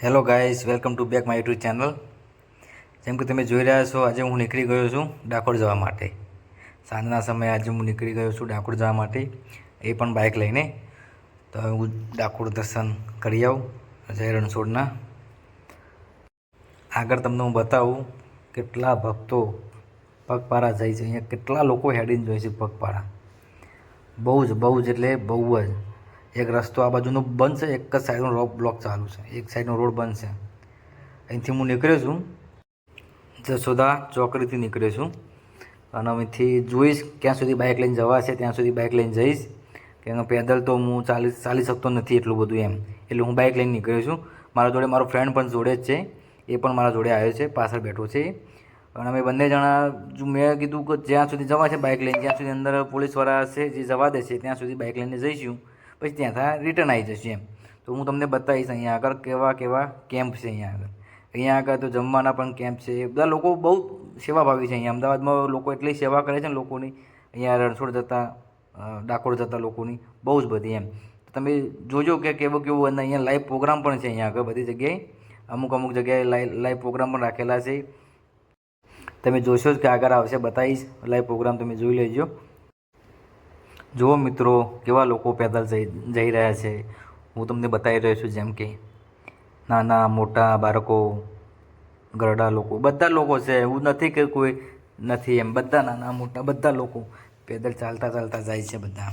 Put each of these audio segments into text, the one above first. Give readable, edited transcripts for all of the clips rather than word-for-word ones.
Hello guys, welcome to back my YouTube channel. જેમ કે તમે જોઈ રહ્યા છો, આજે હું નીકળી ગયો છું ડાકોર જવા માટે. સાંજના સમયે આજે હું નીકળી ગયો છું ડાકોર જવા માટે, એ પણ બાઇક લઈને. તો હું ડાકોર દર્શન કરી આવું જય રણછોડના. આગળ તમને હું બતાવું કેટલા ભક્તો પગપાળા જાય છે. અહીંયા કેટલા લોકો હેડીને જાય છે પગપાળા. બહુ જ એટલે બહુ જ. એક રસ્તો આ બાજુનો બંધ છે, એક જ સાઈડનો રોડ બ્લોક ચાલુ છે, એક સાઈડનો રોડ બંધ છે. અહીંથી હું નીકળ્યો છું, જશોદા ચોકડીથી નીકળ્યો છું, અને અહીંથી જોઈશ ક્યાં સુધી બાઇક લઈને જવા છે ત્યાં સુધી બાઇક લઈને જઈશ. કેમ કે પેદલ તો હું ચાલી શકતો નથી એટલું બધું એમ, એટલે હું બાઇક લઈને નીકળ્યો છું. મારા જોડે મારો ફ્રેન્ડ પણ જોડે જ છે, એ પણ મારા જોડે આવ્યો છે, પાછળ બેઠો છે. અને અમે બંને જણા, મેં કીધું કે જ્યાં સુધી જવા છે બાઇક લઈને, જ્યાં સુધી અંદર પોલીસવાળા હશે જે જવા દેશે ત્યાં સુધી બાઇક લઈને જઈશું, પછી ત્યાંથી રિટર્ન આવી જશે એમ. તો હું તમને બતાવીશ અહીંયા આગળ કેવા કેવા કેમ્પ છે. અહીંયા આગળ તો જમવાના પણ કેમ્પ છે. બધા લોકો બહુ સેવાભાવી છે. અહીંયા અમદાવાદમાં લોકો એટલી સેવા કરે છે ને લોકોની, અહીંયા રણછોડ જતા ડાકોર જતા લોકોની બહુ જ બધી એમ. તમે જોજો કે કેવું કેવું, અને અહીંયા લાઈવ પ્રોગ્રામ પણ છે. અહીંયા આગળ બધી જગ્યાએ અમુક જગ્યાએ લાઈવ પ્રોગ્રામ પણ રાખેલા છે. તમે જોશો જ કે આગળ આવશે, બતાવીશ લાઈવ પ્રોગ્રામ, તમે જોઈ લેજો. જુઓ મિત્રો, કેવા લોકો પેદલ જઈ રહ્યા છે. હું તમને બતાવી રહ્યો છું, જેમ કે નાના મોટા બાળકો, ઘરડા લોકો, બધા લોકો છે. એવું નથી કે કોઈ નથી એમ, બધા નાના મોટા બધા લોકો પેદલ ચાલતા જાય છે બધા.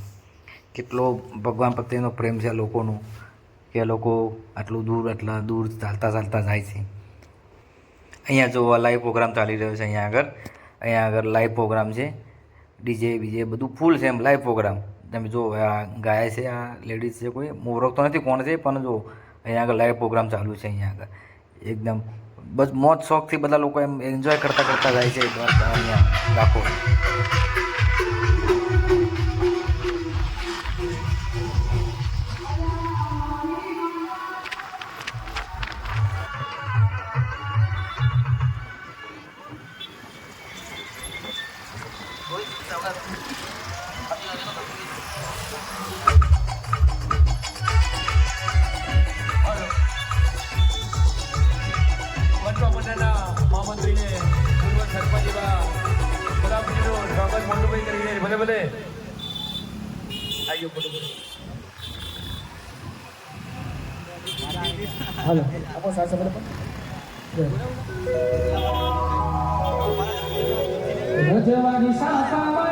કેટલો ભગવાન પ્રત્યેનો પ્રેમ છે આ લોકોનો, કે આ લોકો આટલા દૂર ચાલતા જાય છે. અહીંયા જો લાઈવ પ્રોગ્રામ ચાલી રહ્યો છે. અહીંયા આગળ લાઈવ પ્રોગ્રામ છે, ડીજે બીજે બધું ફૂલ છે એમ, લાઈવ પ્રોગ્રામ. તમે જો આ ગાય છે, આ લેડીઝ છે, કોઈ મોરક તો નથી કોણ છે, પણ જો અહીંયા આગળ લાઈવ પ્રોગ્રામ ચાલુ છે. અહીંયા આગળ એકદમ બસ મોજ શોખથી બધા લોકો એમ એન્જોય કરતા જાય છે અહીંયા ડાકોર. મહામંત્રીને પૂર્વ સરપંચ એવા બરાબરીનું સ્વાગત મોટુભાઈ કરીને ભલે આવ્યો બોલો. હાલો આપો સાહેબ બોલો. રજવાની સાપા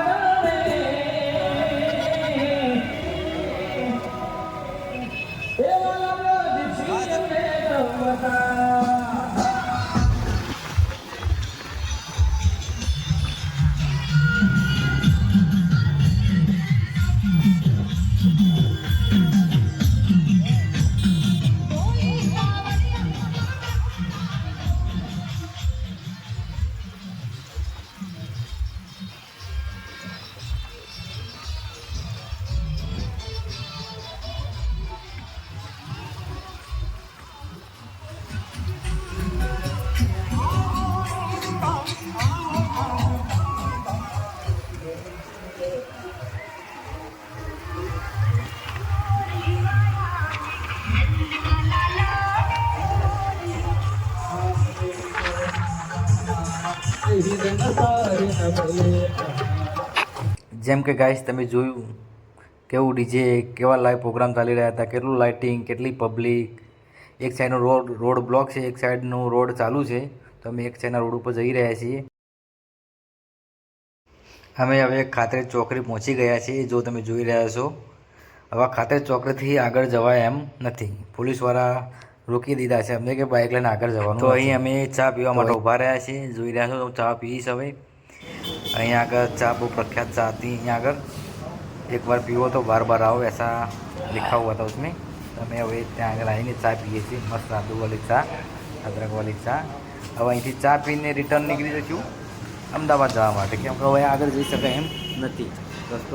જેમ કે ગાઈસ, તમે જોયું કેવું ડીજે, કેવા લાઈવ પ્રોગ્રામ ચાલી રહ્યા હતા, કેટલું લાઇટિંગ, કેટલી પબ્લિક. એક સાઈડનો રોડ બ્લોક છે, એક સાઈડનો રોડ ચાલુ છે. તો અમે એક સાઈડના રોડ ઉપર જઈ રહ્યા છીએ. અમે હવે ખાતરેજ ચોકડી પહોંચી ગયા છીએ, જો તમે જોઈ રહ્યા છો. હવે ખાતરેજ ચોકડીથી આગળ જવાય એમ નથી, પોલીસવાળા રોકી દીધા છે અમને કે બાઇક લઈને આગળ જવાનું. તો અહીં અમે ચા પીવા માટે ઊભા રહ્યા છીએ. જોઈ રહ્યા છો, ચા પીશ હવે. અહીંયા આગળ ચા બહુ પ્રખ્યાત ચા હતી. અહીંયા આગળ एक बार पीवो तो बार बार आओ, ऐसा लिखा हुआ था उसमें. અમે હવે ત્યાં આગળ આવીને ચા પીએ છીએ, મસ્ત આદુવાળી ચા, અદરકવાળી ચા. હવે અહીંથી ચા પીને રિટર્ન નીકળી જઈશું અમદાવાદ જવા માટે, કેમ કે હવે આગળ જઈ શકાય એમ નથી. રસ્તો